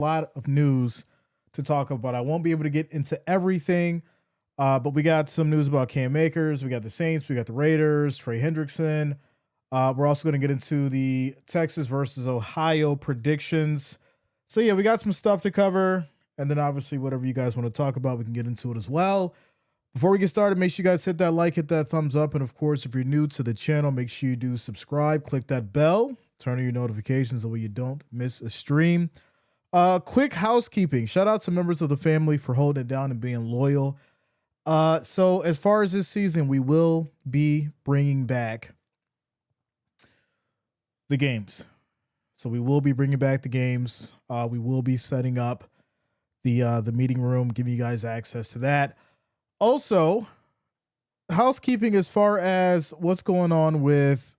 a lot of news to talk about. I won't be able to get into everything, but we got some news about Cam Akers. We got the Saints. We got the Raiders, Trey Hendrickson. We're also going to get into the Texas versus Ohio predictions. So, yeah, we got some stuff to cover. And then, obviously, whatever you guys want to talk about, we can get into it as well. Before we get started, make sure you guys hit that like, hit that thumbs up. And, of course, if you're new to the channel, make sure you do subscribe. Click that bell. Turn on your notifications so you don't miss a stream. Quick housekeeping. Shout out to members of the family for holding it down and being loyal. So as far as this season, we will be bringing back the games. So we will be bringing back the games. We will be setting up the meeting room, giving you guys access to that. Also, housekeeping as far as what's going on with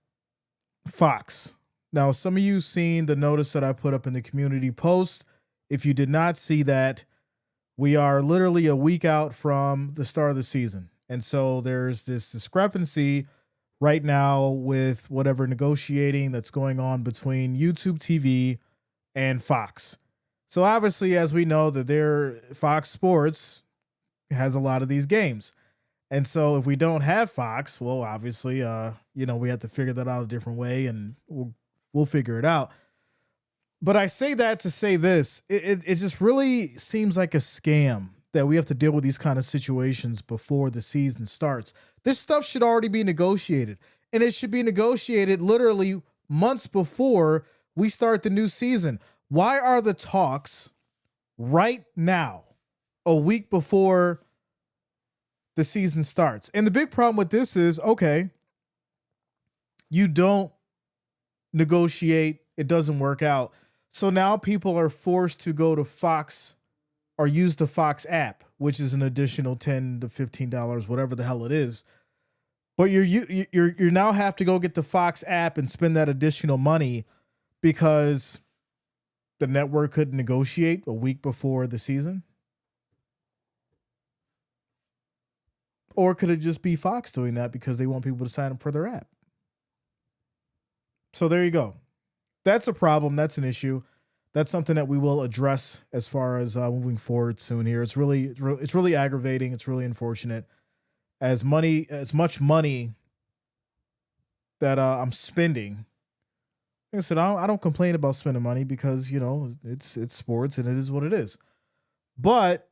Fox. Now, some of you seen the notice that I put up in the community post. If you did not see that, we are literally a week out from the start of the season. And so there's this discrepancy right now with whatever negotiating that's going on between YouTube TV and Fox. So obviously, as we know, that Fox Sports has a lot of these games. And so if we don't have Fox, well, obviously, we have to figure that out a different way, and we'll figure it out. But I say that to say this, it just really seems like a scam that we have to deal with these kind of situations before the season starts. This stuff should already be negotiated, and it should be negotiated literally months before we start the new season. Why are the talks right now, a week before the season starts? And the big problem with this is, okay, you don't negotiate, it doesn't work out. So now people are forced to go to Fox or use the Fox app, which is an additional $10 to $15, whatever the hell it is. But you now have to go get the Fox app and spend that additional money because the network couldn't negotiate a week before the season. Or could it just be Fox doing that because they want people to sign up for their app? So there you go. That's a problem. That's an issue. That's something that we will address as far as moving forward soon here. It's really aggravating. It's really unfortunate. As much money that I'm spending. Like I said, I don't complain about spending money because, it's sports and it is what it is. But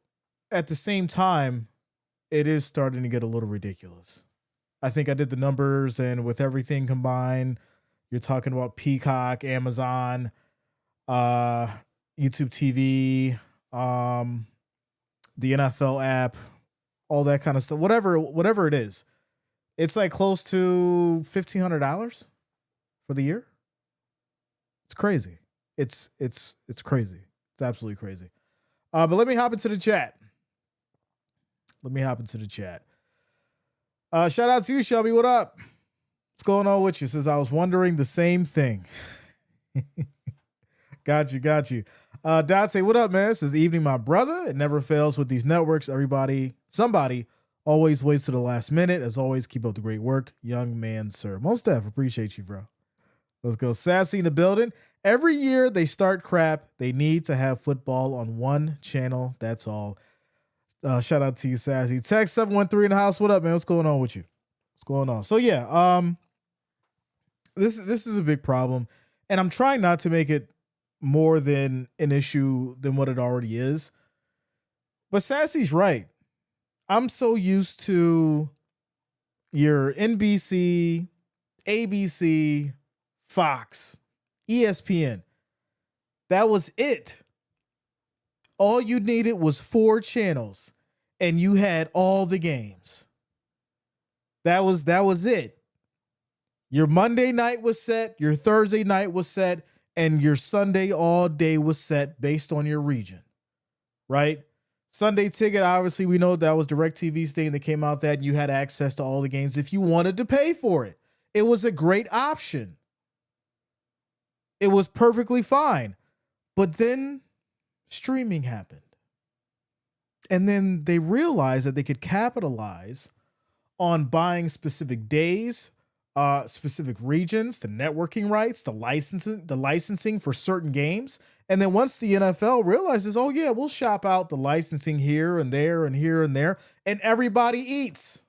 at the same time, it is starting to get a little ridiculous. I think I did the numbers, and with everything combined, you're talking about Peacock, Amazon, YouTube TV, the NFL app, all that kind of stuff. Whatever it is, it's like close to $1,500 for the year. It's crazy. It's crazy. It's absolutely crazy. But let me hop into the chat. Shout out to you, Shelby. What up? What's going on with you? Says I was wondering the same thing. Got you. Dad say, what up, man? Says evening, my brother. It never fails with these networks. Somebody always waits to the last minute. As always, keep up the great work, young man, sir. Most def, appreciate you, bro. Let's go. Sassy in the building. Every year they start crap. They need to have football on one channel. That's all. Shout out to you, Sassy. Text 713 in the house. What up, man? What's going on with you? What's going on? So yeah, this is a big problem, and I'm trying not to make it more than an issue than what it already is. But Sassy's right. I'm so used to your NBC, ABC, Fox, ESPN. That was it. All you needed was 4 channels, and you had all the games. That was it. Your Monday night was set, your Thursday night was set, and your Sunday all day was set based on your region, right? Sunday Ticket, obviously, we know that was DirecTV's thing that came out that you had access to all the games if you wanted to pay for it. It was a great option. It was perfectly fine. But then streaming happened. And then they realized that they could capitalize on buying specific days specific regions, the networking rights, the licensing for certain games. And then once the NFL realizes, oh yeah, we'll shop out the licensing here and there and here and there, and everybody eats.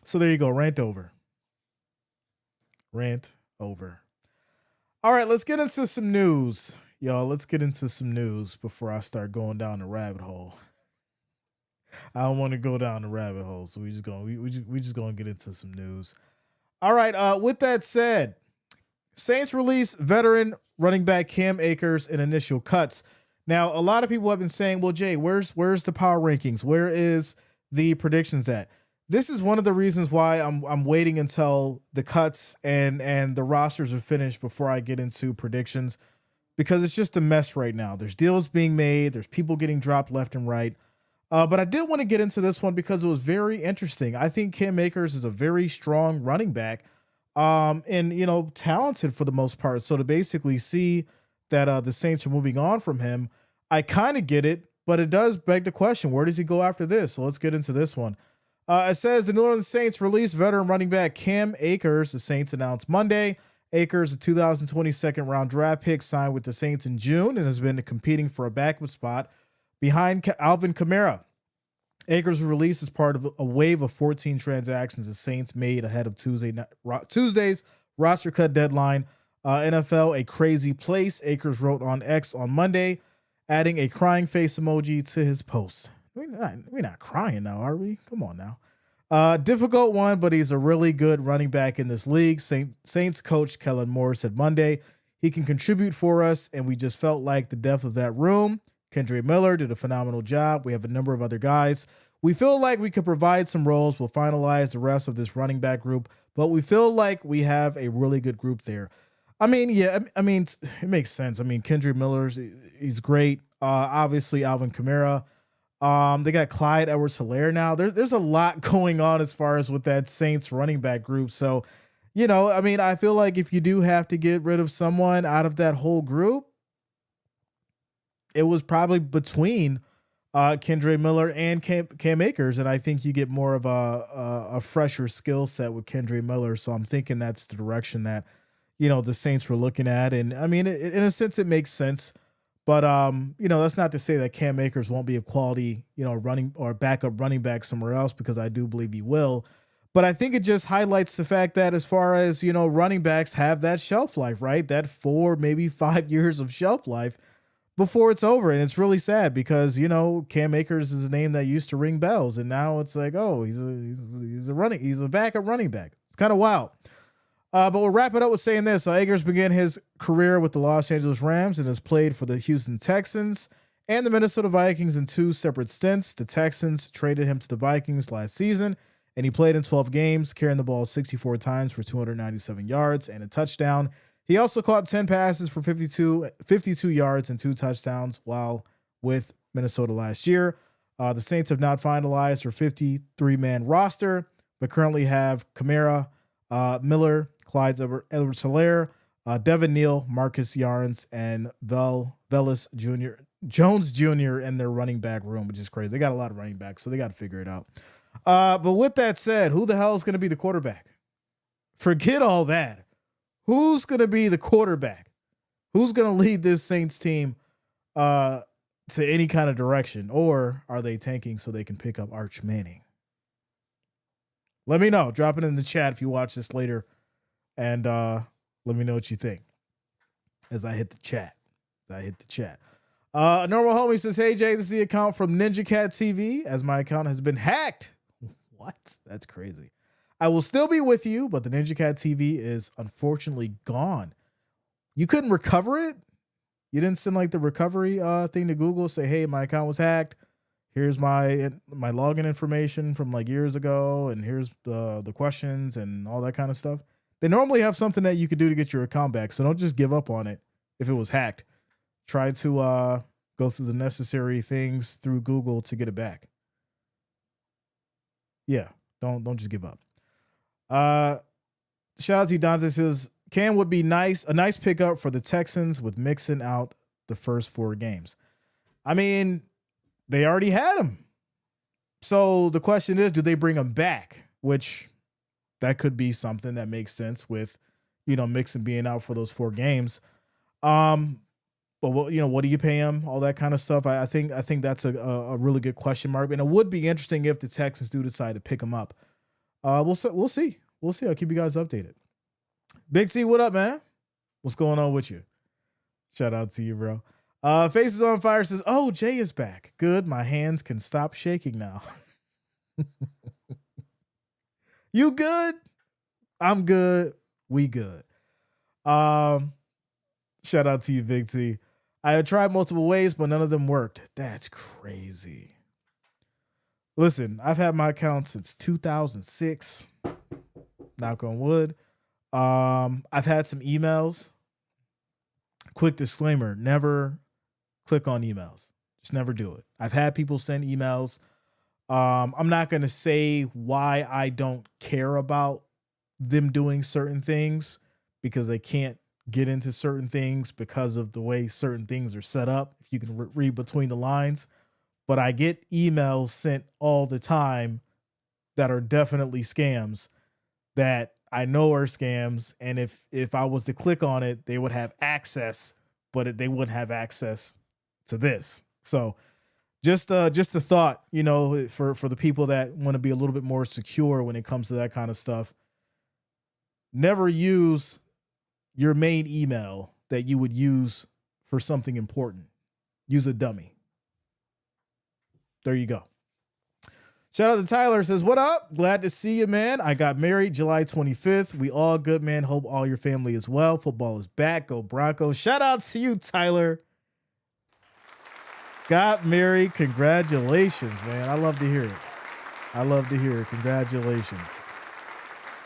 So there you go. Rant over. Rant over. All right, let's get into some news. Y'all, let's get into some news before I start going down the rabbit hole. I don't want to go down the rabbit hole, so we just gonna get into some news. All right. With that said, Saints release veteran running back Cam Akers in initial cuts. Now, a lot of people have been saying, "Well, Jay, where's the power rankings? Where is the predictions at?" This is one of the reasons why I'm waiting until the cuts and the rosters are finished before I get into predictions, because it's just a mess right now. There's deals being made. There's people getting dropped left and right. But I did want to get into this one because it was very interesting. I think Cam Akers is a very strong running back, and talented for the most part. So to basically see that the Saints are moving on from him, I kind of get it, but it does beg the question: where does he go after this? So let's get into this one. It says the New Orleans Saints released veteran running back Cam Akers. The Saints announced Monday. Akers, a 2020 second round draft pick, signed with the Saints in June and has been competing for a backup spot behind Alvin Kamara. Akers' release is part of a wave of 14 transactions the Saints made ahead of Tuesday's roster cut deadline. NFL, a crazy place, Akers wrote on X on Monday, adding a crying face emoji to his post. We're not crying now, are we? Come on now. Difficult one, but he's a really good running back in this league. Saints coach Kellen Moore said Monday, he can contribute for us, and we just felt like the depth of that room. Kendre Miller did a phenomenal job. We have a number of other guys. We feel like we could provide some roles. We'll finalize the rest of this running back group, but we feel like we have a really good group there. I mean, yeah, it makes sense. I mean, Kendre Miller's, he's great. Obviously, Alvin Kamara. They got Clyde Edwards-Helaire now. There's a lot going on as far as with that Saints running back group. So, I feel like if you do have to get rid of someone out of that whole group, it was probably between Kendre Miller and Cam Akers, and I think you get more of a fresher skill set with Kendre Miller. So I'm thinking that's the direction that the Saints were looking at, and I mean, in a sense, it makes sense. But that's not to say that Cam Akers won't be a quality running or backup running back somewhere else, because I do believe he will. But I think it just highlights the fact that as far as running backs have that shelf life, right? That 4, maybe 5 years of shelf life before it's over. And it's really sad because, Cam Akers is a name that used to ring bells. And now it's like, oh, he's a backup running back. It's kind of wild. But we'll wrap it up with saying this. Akers began his career with the Los Angeles Rams and has played for the Houston Texans and the Minnesota Vikings in 2 separate stints. The Texans traded him to the Vikings last season, and he played in 12 games, carrying the ball 64 times for 297 yards and a touchdown. He also caught 10 passes for 52 yards and 2 touchdowns while with Minnesota last year. The Saints have not finalized their 53-man roster, but currently have Kamara, Miller, Clyde Edwards-Helaire, Devin Neal, Marcus Yarns, and Jones Jr. in their running back room, which is crazy. They got a lot of running backs, so they got to figure it out. But with that said, who the hell is going to be the quarterback? Forget all that. Who's going to be the quarterback? Who's going to lead this Saints team to any kind of direction? Or are they tanking so they can pick up Arch Manning? Let me know. Drop it in the chat if you watch this later. And let me know what you think as I hit the chat. Normal Homie says, hey, Jay, this is the account from Ninja Cat TV, as my account has been hacked. What? That's crazy. I will still be with you, but the Ninja Cat TV is unfortunately gone. You couldn't recover it? You didn't send like the recovery thing to Google, say, hey, my account was hacked. Here's my login information from like years ago, and here's the questions and all that kind of stuff. They normally have something that you could do to get your account back, so don't just give up on it if it was hacked. Try to go through the necessary things through Google to get it back. Yeah, don't just give up. Shazzy Dante says Cam would be a nice pickup for the Texans with Mixon out the first 4 games. I mean, they already had him. So the question is, do they bring him back? which that could be something that makes sense with, Mixon being out for those 4 games. But what do you pay him? All that kind of stuff. I think that's a really good question mark, and it would be interesting if the Texans do decide to pick him up. We'll see. I'll keep you guys updated. Big C, what up, man? What's going on with you? Shout out to you, bro. Faces on Fire says, "Oh, Jay is back. Good. My hands can stop shaking now." You good? I'm good. We good. Shout out to you, Big T. I have tried multiple ways, but none of them worked. That's crazy. Listen, I've had my account since 2006. Knock on wood. I've had some emails. Quick disclaimer, never click on emails. Just never do it. I've had people send emails. I'm not going to say why I don't care about them doing certain things, because they can't get into certain things because of the way certain things are set up. If you can read between the lines, but I get emails sent all the time that are definitely scams that I know are scams. And if I was to click on it, they would have access, but they wouldn't have access to this. So just a thought, for the people that want to be a little bit more secure when it comes to that kind of stuff. Never use your main email that you would use for something important. Use a dummy. There you go. Shout out to Tyler, says, "What up? Glad to see you, man. I got married July 25th. We all good, man. Hope all your family is well. Football is back. Go Broncos." Shout out to you, Tyler. Got married. Congratulations, man. I love to hear it. Congratulations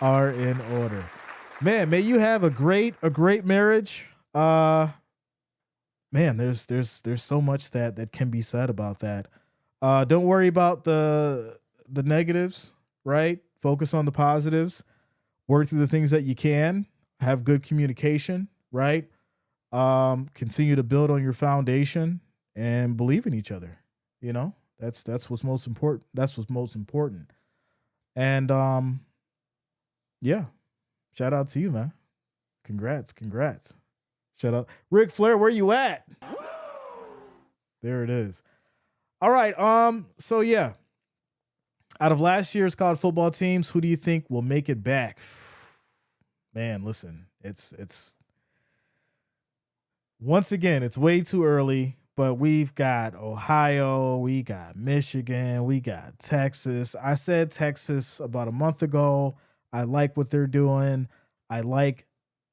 are in order. Man, may you have a great marriage. Man, there's so much that can be said about that. Don't worry about the negatives, right? Focus on the positives. Work through the things that you can. Have good communication, right? Continue to build on your foundation and believe in each other. That's what's most important. And yeah. Shout out to you, man. Congrats. Shout out. Ric Flair, where you at? There it is. All right. So yeah. Out of last year's college football teams, who do you think will make it back? Man, listen, it's once again, it's way too early, but we've got Ohio, we got Michigan, we got Texas. I said Texas about a month ago. I like what they're doing. I like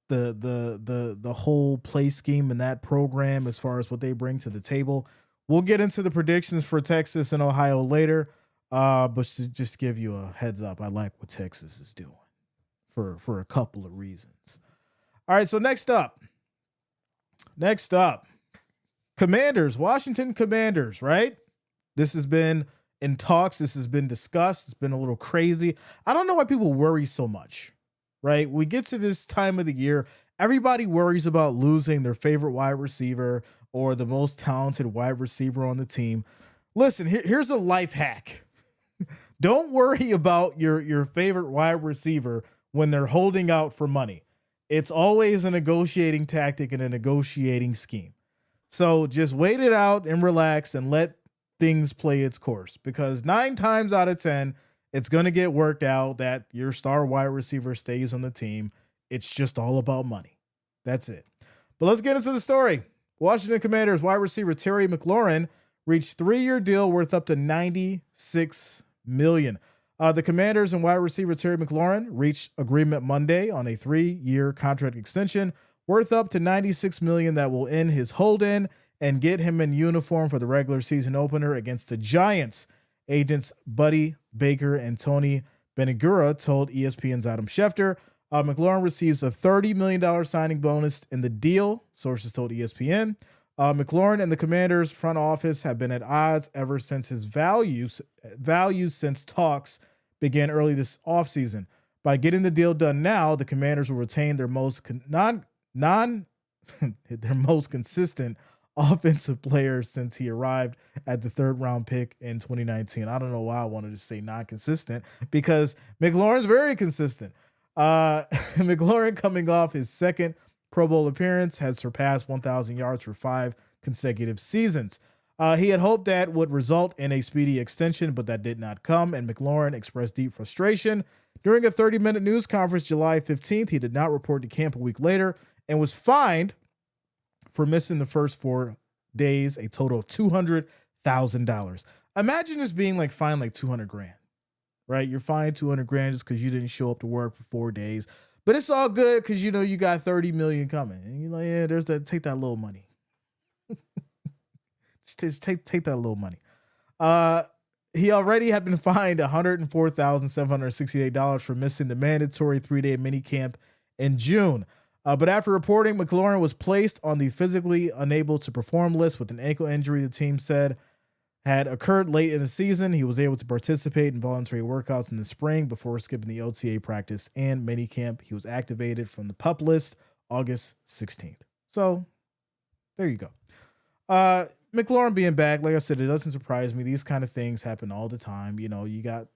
the whole play scheme in that program as far as what they bring to the table. We'll get into the predictions for Texas and Ohio later, but to just give you a heads up, I like what Texas is doing for a couple of reasons. All right, so next up, Commanders, Washington Commanders, right? This has been in talks. This has been discussed. It's been a little crazy. I don't know why people worry so much, right? We get to this time of the year, everybody worries about losing their favorite wide receiver or the most talented wide receiver on the team. Listen, here's a life hack. Don't worry about your favorite wide receiver when they're holding out for money. It's always a negotiating tactic and a negotiating scheme. So just wait it out and relax and let things play its course, because 9 times out of 10, it's going to get worked out that your star wide receiver stays on the team. It's just all about money. That's it. But let's get into the story. Washington Commanders wide receiver Terry McLaurin reached 3-year deal worth up to $96 million. The Commanders and wide receiver Terry McLaurin reached agreement Monday on a 3-year contract extension worth up to $96 million that will end his hold-in and get him in uniform for the regular season opener against the Giants. Agents Buddy Baker and Tony Benigura told ESPN's Adam Schefter. McLaurin receives a $30 million signing bonus in the deal, sources told ESPN. McLaurin and the Commanders front office have been at odds ever since his values since talks began early this offseason. By getting the deal done now, the Commanders will retain their most their most consistent offensive player since he arrived at the 3rd-round pick in 2019. I don't know why I wanted to say non-consistent, because McLaurin's very consistent. McLaurin, coming off his 2nd Pro Bowl appearance, has surpassed 1,000 yards for 5 consecutive seasons. He had hoped that would result in a speedy extension, but that did not come, and McLaurin expressed deep frustration. During a 30-minute news conference July 15th, he did not report to camp a week later and was fined for missing the first 4 days, a total of $200,000. Imagine this being like fined like 200 grand, right? You're fined 200 grand just because you didn't show up to work for 4 days, but it's all good because you know you got 30 million coming, and you're like, yeah, there's that. Take that little money. Just take that little money. He already had been fined $104,768 for missing the mandatory 3-day minicamp in June. But after reporting, McLaurin was placed on the physically unable to perform list with an ankle injury the team said had occurred late in the season. He was able to participate in voluntary workouts in the spring before skipping the OTA practice and minicamp. He was activated from the PUP list August 16th. So there you go. McLaurin being back, like I said, it doesn't surprise me. These kind of things happen all the time. You know, you got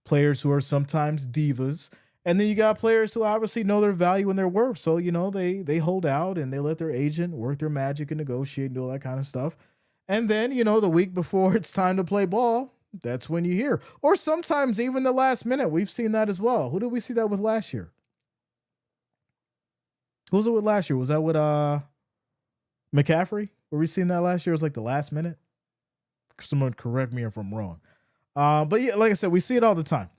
players who are sometimes divas, and then you got players who obviously know their value and their worth. So, you know, they hold out and they let their agent work their magic and negotiate and do all that kind of stuff. And then, you know, the week before it's time to play ball, that's when you hear. Or sometimes even the last minute. We've seen that as well. Who did we see that with last year? Who was it with last year? Was that with McCaffrey? Were we seeing that last year? It was like the last minute. Someone correct me if I'm wrong. But yeah, like I said, we see it all the time.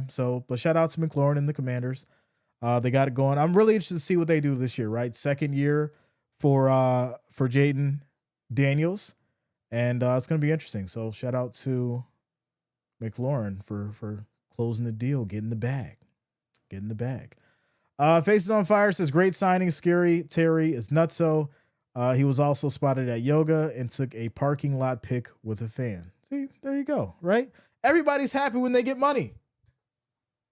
So, but shout out to McLaurin and the Commanders. They got it going. I'm really interested to see what they do this year, right? 2nd year for Jaden Daniels. And it's going to be interesting. So shout out to McLaurin for closing the deal, getting the bag. Faces on Fire says, great signing. Scary Terry is nutso. He was also spotted at yoga and took a parking lot pic with a fan. See, there you go, right? Everybody's happy when they get money,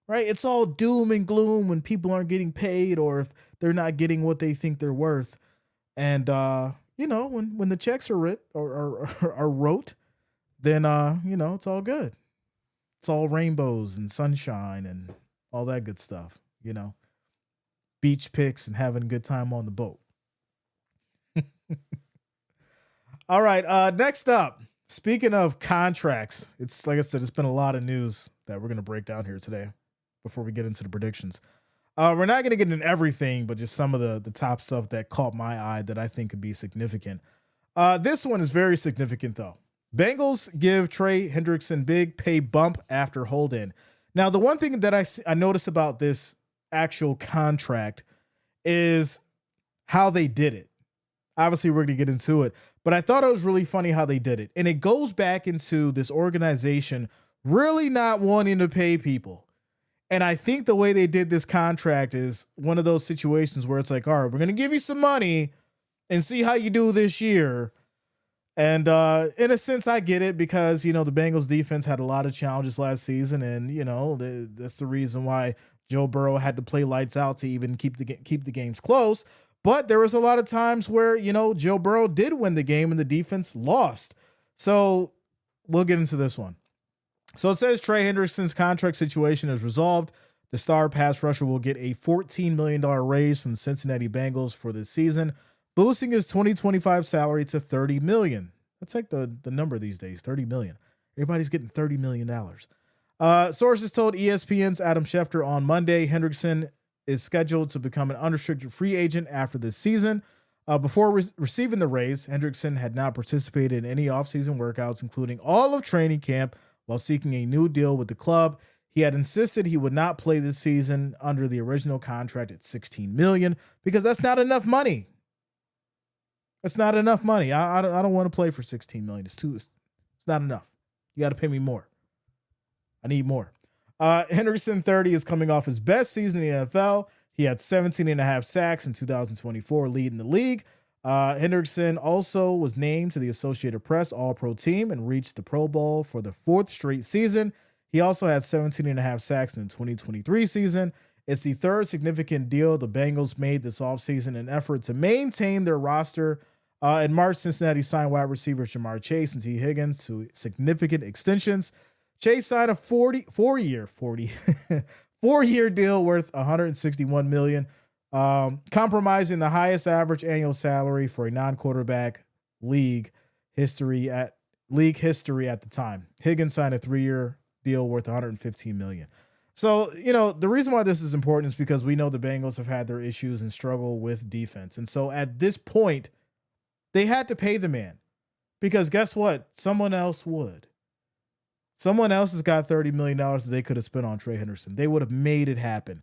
right? It's all doom and gloom when people aren't getting paid or if they're not getting what they think they're worth. And, you know, when the checks are wrote, then, you know, it's all good. It's all rainbows and sunshine and all that good stuff, you know, beach pics and having a good time on the boat. All right. Next up, speaking of contracts, it's like I said, it's been a lot of news that we're going to break down here today before we get into the predictions. We're not going to get into everything, but just some of the top stuff that caught my eye that I think could be significant. This one is very significant, though. Bengals give Trey Hendrickson big pay bump after hold-in. Now, the one thing that I noticed about this actual contract is how they did it. Obviously, we're going to get into it, but I thought it was really funny how they did it. And it goes back into this organization really not wanting to pay people. And I think the way they did this contract is one of those situations where it's like, all right, we're going to give you some money and see how you do this year. And in a sense, I get it because, you know, the Bengals defense had a lot of challenges last season. And, you know, that's the reason why Joe Burrow had to play lights out to even keep the games close. But there was a lot of times where, you know, Joe Burrow did win the game and the defense lost. So we'll get into this one. So it says Trey Hendrickson's contract situation is resolved. The star pass rusher will get a $14 million raise from the Cincinnati Bengals for this season, boosting his 2025 salary to $30 million. That's like the number these days, $30 million. Everybody's getting $30 million. Sources told ESPN's Adam Schefter on Monday, Hendrickson is scheduled to become an unrestricted free agent after this season. Before receiving the raise, Hendrickson had not participated in any offseason workouts, including all of training camp, while seeking a new deal with the club. He had insisted he would not play this season under the original contract at $16 million because that's not enough money. That's not enough money. I don't want to play for $16 million. It's not enough. You got to pay me more. I need more. Hendrickson, 30, is coming off his best season in the NFL. He had 17.5 sacks in 2024, leading the league. Hendrickson also was named to the Associated Press All-Pro team and reached the Pro Bowl for the 4th straight season. He also had 17.5 sacks in the 2023 season. It's the 3rd significant deal the Bengals made this offseason in an effort to maintain their roster In March, Cincinnati signed wide receivers Jamar Chase and T. Higgins to significant extensions. Chase signed a 4-year deal worth $161 million, compromising the highest average annual salary for a non-quarterback league history at the time. Higgins signed a 3-year deal worth $115 million. So, the reason why this is important is because we know the Bengals have had their issues and struggle with defense. And so at this point, they had to pay the man because guess what? Someone else would. Someone else has got $30 million that they could have spent on Trey Hendrickson. They would have made it happen.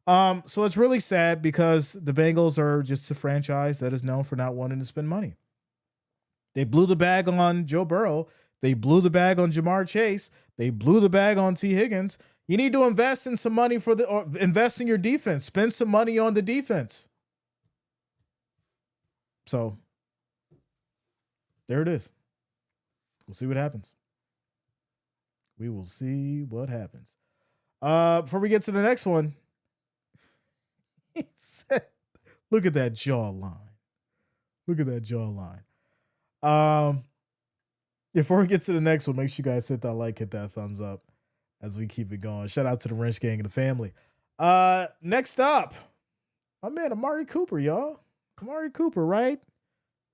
So it's really sad because the Bengals are just a franchise that is known for not wanting to spend money. They blew the bag on Joe Burrow. They blew the bag on Jamar Chase. They blew the bag on T. Higgins. You need to invest in some money invest in your defense. Spend some money on the defense. So there it is. We'll see what happens. We will see what happens. Before we get to the next one, he said, look at that jawline. Look at that jawline. Before we get to the next one, make sure you guys hit that like, hit that thumbs up as we keep it going. Shout out to the Wrench Gang and the family. Next up, my man Amari Cooper, y'all. Amari Cooper, right?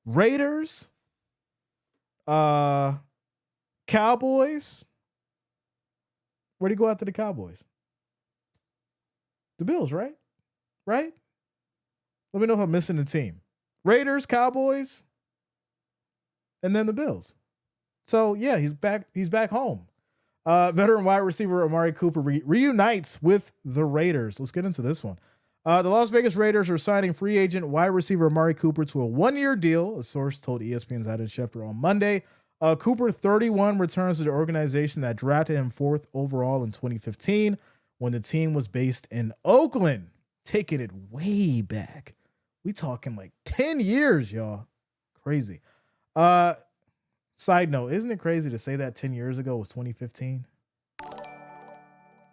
Raiders, Cowboys. Where'd he go after the Cowboys? The Bills, right? Right? Let me know if I'm missing the team. Raiders, Cowboys, and then the Bills. So yeah, he's back. He's back home. Veteran wide receiver Amari Cooper reunites with the Raiders. Let's get into this one. The Las Vegas Raiders are signing free agent wide receiver Amari Cooper to a 1-year deal, a source told ESPN's Adam Schefter on Monday. Cooper, 31, returns to the organization that drafted him 4th overall in 2015 when the team was based in Oakland, taking it way back. We talking like 10 years, y'all. Crazy. Side note, isn't it crazy to say that 10 years ago was 2015?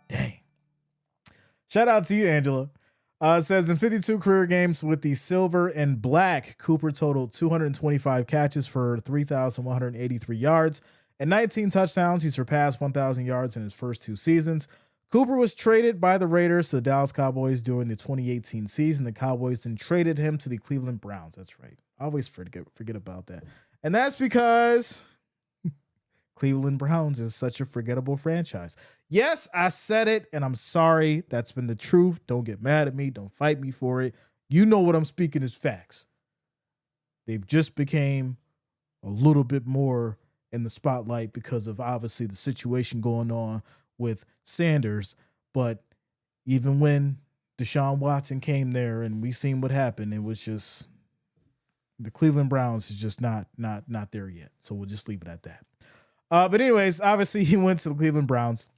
Dang. Shout out to you, Angela. Says in 52 career games with the Silver and Black, Cooper totaled 225 catches for 3,183 yards and 19 touchdowns. He surpassed 1,000 yards in his first 2 seasons. Cooper was traded by the Raiders to the Dallas Cowboys during the 2018 season. The Cowboys then traded him to the Cleveland Browns. That's right. I always forget about that. And that's because Cleveland Browns is such a forgettable franchise. Yes, I said it, and I'm sorry. That's been the truth. Don't get mad at me. Don't fight me for it. You know what I'm speaking is facts. They've just became a little bit more in the spotlight because of obviously the situation going on with Sanders. But even when Deshaun Watson came there and we seen what happened, it was just the Cleveland Browns is just not there yet. So we'll just leave it at that. But anyways, obviously he went to the Cleveland Browns,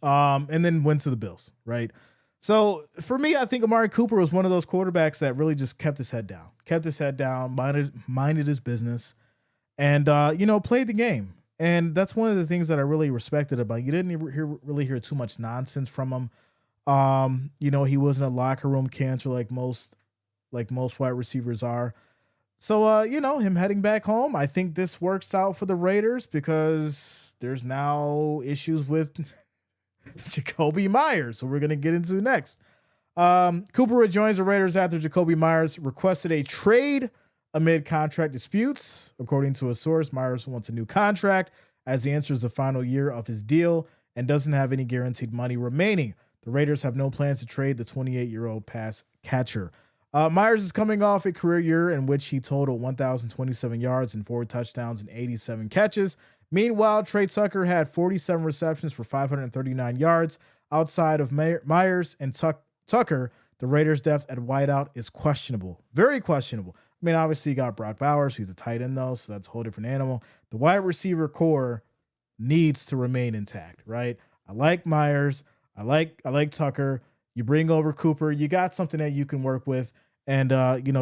and then went to the Bills, right? So for me, I think Amari Cooper was one of those quarterbacks that really just kept his head down, minded his business, and played the game. And that's one of the things that I really respected about him. You didn't really hear too much nonsense from him. He wasn't a locker room cancer like most wide receivers are. So, him heading back home, I think this works out for the Raiders because there's now issues with Jacoby Myers, who we're going to get into next. Cooper rejoins the Raiders after Jacoby Myers requested a trade amid contract disputes. According to a source, Myers wants a new contract as he enters the final year of his deal and doesn't have any guaranteed money remaining. The Raiders have no plans to trade the 28-year-old pass catcher. Myers is coming off a career year in which he totaled 1,027 yards and 4 touchdowns and 87 catches. Meanwhile, Trey Tucker had 47 receptions for 539 yards. Outside of Myers and Tucker, the Raiders' depth at wideout is questionable. Very questionable. I mean, obviously you got Brock Bowers. He's a tight end, though, so that's a whole different animal. The wide receiver core needs to remain intact, right? I like Myers. I like Tucker. You bring over Cooper. You got something that you can work with. And,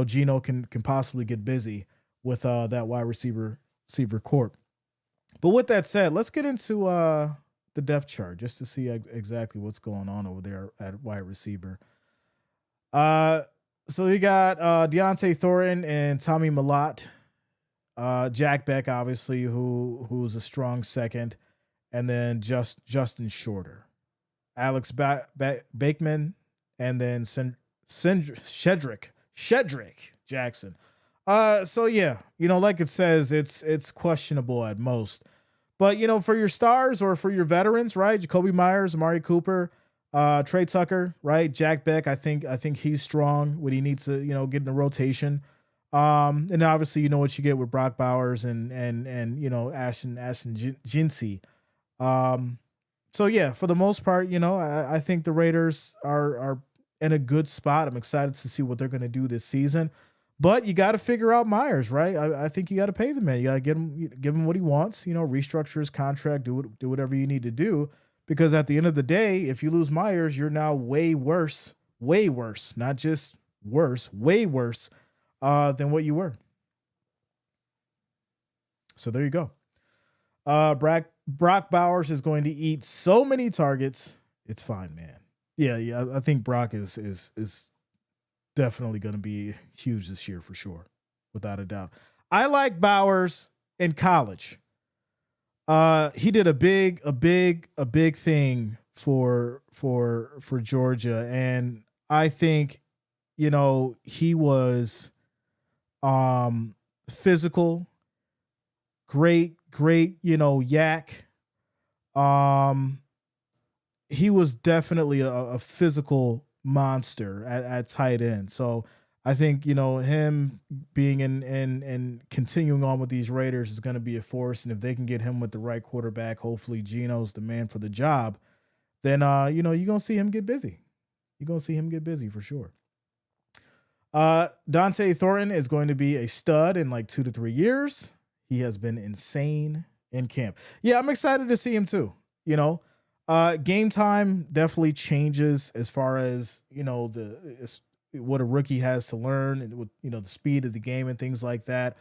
Geno can possibly get busy with that wide receiver core. But with that said, let's get into the depth chart just to see exactly what's going on over there at wide receiver. So we got Deontay Thornton and Tommy Malott. Jack Beck, obviously, who's a strong second, and then Justin Shorter, Alex Bakeman, and then Shedrick Jackson. So yeah, like it says, it's questionable at most. But for your stars or for your veterans, right? Jacoby Myers, Amari Cooper, Trey Tucker, right? Jack Beck, I think he's strong when he needs to, get in the rotation. And obviously you know what you get with Brock Bowers and Ashton Jinsey. So yeah, for the most part, I think the Raiders are in a good spot. I'm excited to see what they're going to do this season. But you got to figure out Myers, right? I think you got to pay the man. You got to give him what he wants. Restructure his contract, do whatever you need to do. Because at the end of the day, if you lose Myers, you're now way worse, not just worse, way worse than what you were. So there you go. Brock Bowers is going to eat so many targets. It's fine, man. Yeah. I think Brock is definitely going to be huge this year for sure, without a doubt. I like Bowers in college. He did a big thing for Georgia, and I think he was physical, great yak. He was definitely a physical monster at tight end. So I think him being in and continuing on with these Raiders is going to be a force, and if they can get him with the right quarterback, hopefully Geno's the man for the job. Then you're gonna see him get busy. You're gonna see him get busy for sure. Dante Thornton is going to be a stud in like 2 to 3 years. He has been insane in camp. Yeah, I'm excited to see him too. Game time definitely changes as far as what a rookie has to learn, and with the speed of the game and things like that.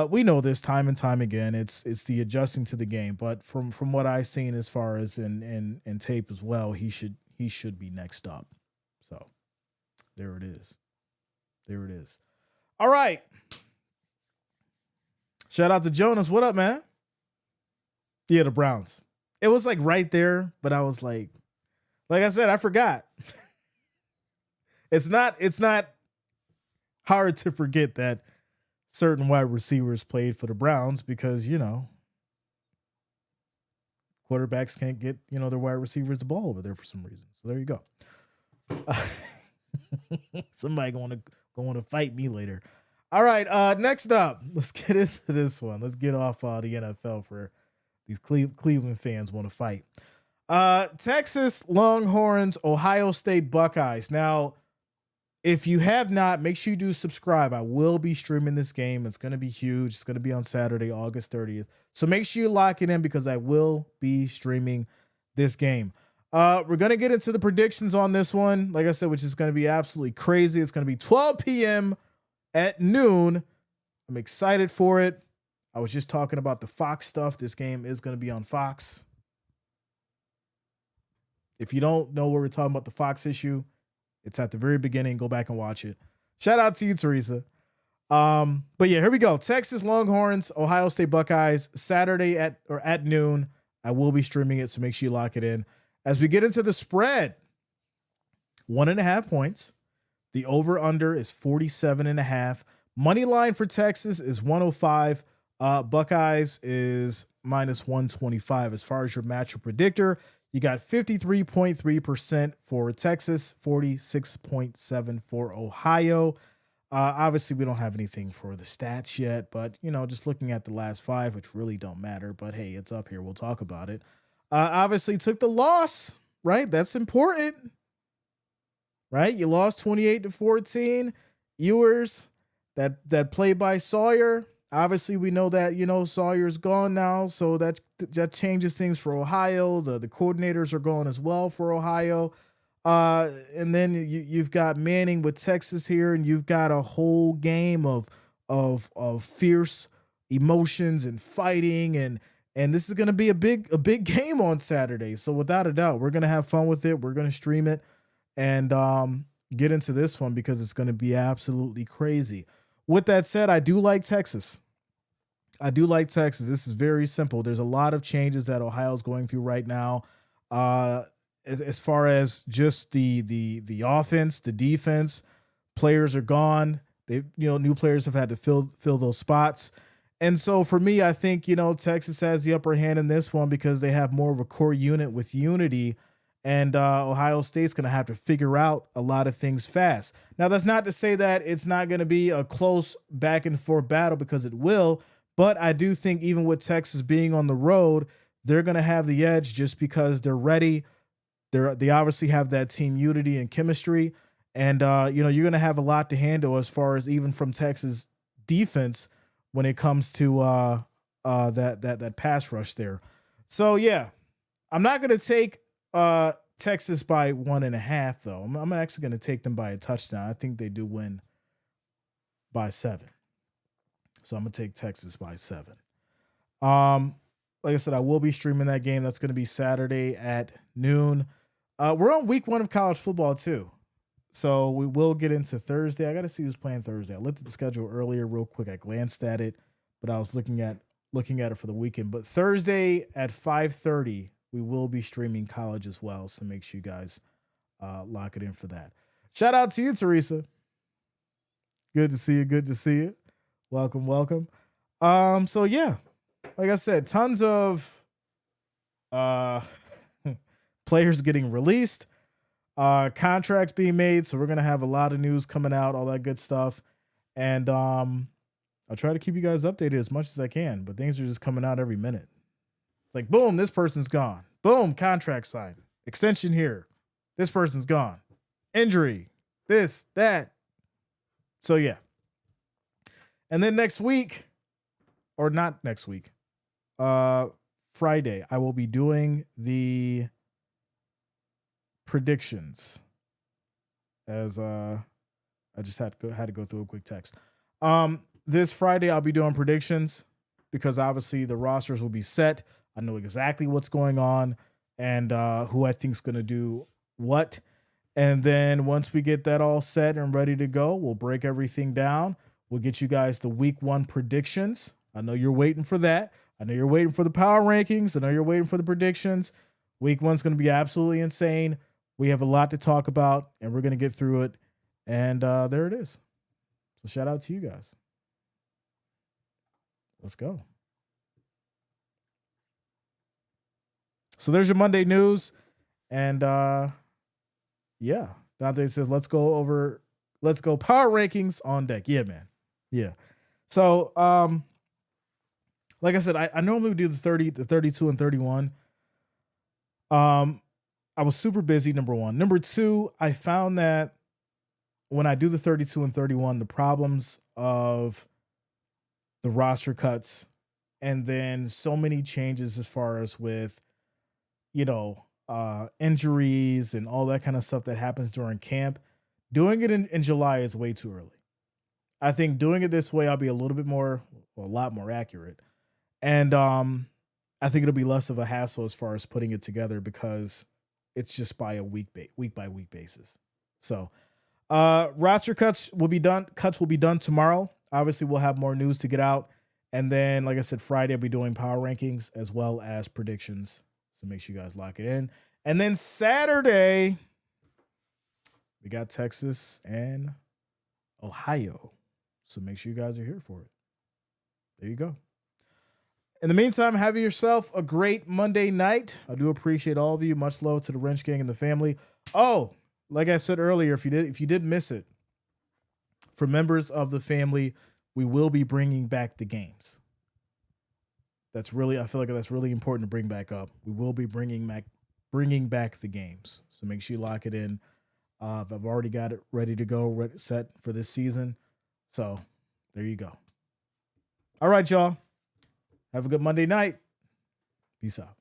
We know this time and time again. It's the adjusting to the game. But from what I've seen as far as in tape as well, he should be next up. So there it is. All right. Shout out to Jonas. What up, man? Yeah, the Browns. It was like right there, but I was like I said, I forgot. It's not hard to forget that certain wide receivers played for the Browns because, quarterbacks can't get, their wide receivers the ball over there for some reason. So there you go. Somebody going to fight me later. All right, next up, let's get into this one. Let's get off the NFL for these Cleveland fans want to fight. Texas Longhorns, Ohio State Buckeyes. Now, if you have not, make sure you do subscribe. I will be streaming this game. It's going to be huge. It's going to be on Saturday, August 30th. So make sure you lock it in because I will be streaming this game. We're going to get into the predictions on this one, like I said, which is going to be absolutely crazy. It's going to be 12 p.m. at noon. I'm excited for it. I was just talking about the Fox stuff. This game is going to be on Fox. If you don't know what we're talking about, the Fox issue, it's at the very beginning. Go back and watch it. Shout out to you, Teresa. But yeah, here we go. Texas Longhorns, Ohio State Buckeyes, Saturday at noon. I will be streaming it, so make sure you lock it in. As we get into the spread, 1.5 points. The over-under is 47.5. Money line for Texas is 105. Buckeyes is minus 125. As far as your matchup predictor, you got 53.3% for Texas, 46.7% for Ohio. Obviously, we don't have anything for the stats yet, but, just looking at the last 5, which really don't matter, but hey, it's up here. We'll talk about it. Obviously took the loss, right? That's important, right? You lost 28-14. Ewers, that play by Sawyer. Obviously, we know that, Sawyer's gone now, so that changes things for Ohio. The coordinators are gone as well for Ohio. And then you've got Manning with Texas here, and you've got a whole game of fierce emotions and fighting, and this is going to be a big game on Saturday. So without a doubt, we're going to have fun with it. We're going to stream it. And get into this one because it's going to be absolutely crazy. With that said, I do like Texas. I do like Texas. This is very simple. There's a lot of changes that Ohio's going through right now. As far as just the offense, the defense, players are gone. They, new players have had to fill those spots. And so for me, I think, Texas has the upper hand in this one because they have more of a core unit with unity. And Ohio State's going to have to figure out a lot of things fast. Now, that's not to say that it's not going to be a close back and forth battle, because it will. But I do think even with Texas being on the road, they're going to have the edge just because they're ready. They obviously have that team unity and chemistry. And, you're going to have a lot to handle as far as even from Texas defense when it comes to that pass rush there. So, yeah, I'm not going to take Texas by 1.5, though. I'm actually going to take them by a touchdown. I think they do win by 7. So I'm going to take Texas by 7. Like I said, I will be streaming that game. That's going to be Saturday at noon. We're on week 1 of college football, too. So we will get into Thursday. I got to see who's playing Thursday. I looked at the schedule earlier real quick. I glanced at it, but I was looking at it for the weekend. But Thursday at 5:30, we will be streaming college as well. So make sure you guys lock it in for that. Shout out to you, Teresa. Good to see you. Good to see you. Welcome, welcome. So yeah, like I said, tons of players getting released. Contracts being made, so we're gonna have a lot of news coming out, all that good stuff, and I'll try to keep you guys updated as much as I can. But things are just coming out every minute. It's like, boom, this person's gone. Boom, contract signed, extension here. This person's gone, injury, this, that. So yeah, and then next week, or not next week, Friday, I will be doing the predictions, as I just had to go through a quick text. This Friday I'll be doing predictions because obviously the rosters will be set. I know exactly what's going on and who I think is going to do what. And then once we get that all set and ready to go, we'll break everything down. We'll get you guys the week 1 predictions. I know you're waiting for that. I know you're waiting for the power rankings. I know you're waiting for the predictions. Week 1's going to be absolutely insane. We have a lot to talk about, and we're going to get through it. And there it is. So shout out to you guys. Let's go. So there's your Monday news. And yeah, Dante says, let's go power rankings on deck. Yeah, man. Yeah. So like I said, I normally do the 30, the 32 and 31. I was super busy, number 1. Number 2, I found that when I do the 32 and 31, the problems of the roster cuts and then so many changes as far as with, injuries and all that kind of stuff that happens during camp, doing it in July is way too early. I think doing it this way, I'll be a lot more accurate. And I think it'll be less of a hassle as far as putting it together because it's just by a week by week basis. So roster cuts will be done. Cuts will be done tomorrow. Obviously, we'll have more news to get out. And then, like I said, Friday, I'll be doing power rankings as well as predictions. So make sure you guys lock it in. And then Saturday, we got Texas and Ohio. So make sure you guys are here for it. There you go. In the meantime, have yourself a great Monday night. I do appreciate all of you. Much love to the Wrench Gang and the family. Oh, like I said earlier, if you did miss it, for members of the family, we will be bringing back the games. I feel like that's really important to bring back up. We will be bringing back the games. So make sure you lock it in. I've already got it ready to go, set for this season. So there you go. All right, y'all. Have a good Monday night. Peace out.